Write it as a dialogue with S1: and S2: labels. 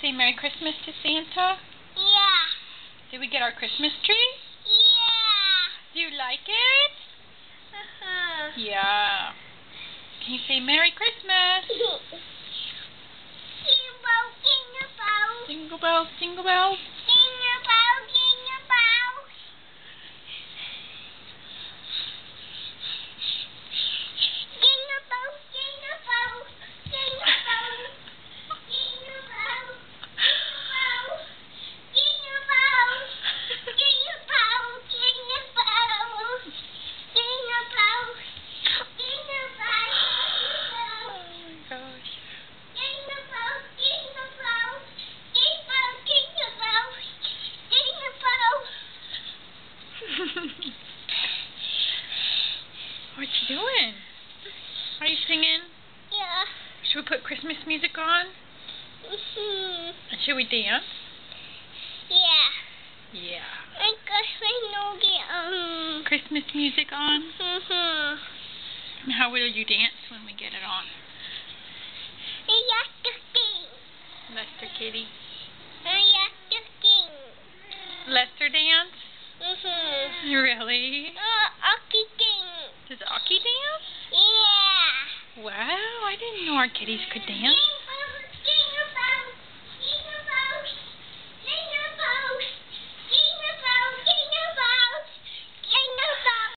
S1: say Merry Christmas to Santa?
S2: Yeah.
S1: Did we get our Christmas tree?
S2: Yeah.
S1: Do you like it? Yeah. Can you say Merry Christmas? Jingle bells, jingle bells. What you doing? Are you singing?
S2: Yeah.
S1: Should we put Christmas music on? And should we dance?
S2: Yeah.
S1: Yeah.
S2: I got
S1: Christmas music on?
S2: Mm-hmm.
S1: And how will you dance when we get it on? Lester Kitty. Lester dance?
S2: Mm-hmm.
S1: Really?
S2: Aki dance.
S1: Does Aki dance?
S2: Yeah.
S1: Wow, I didn't know our kitties could dance.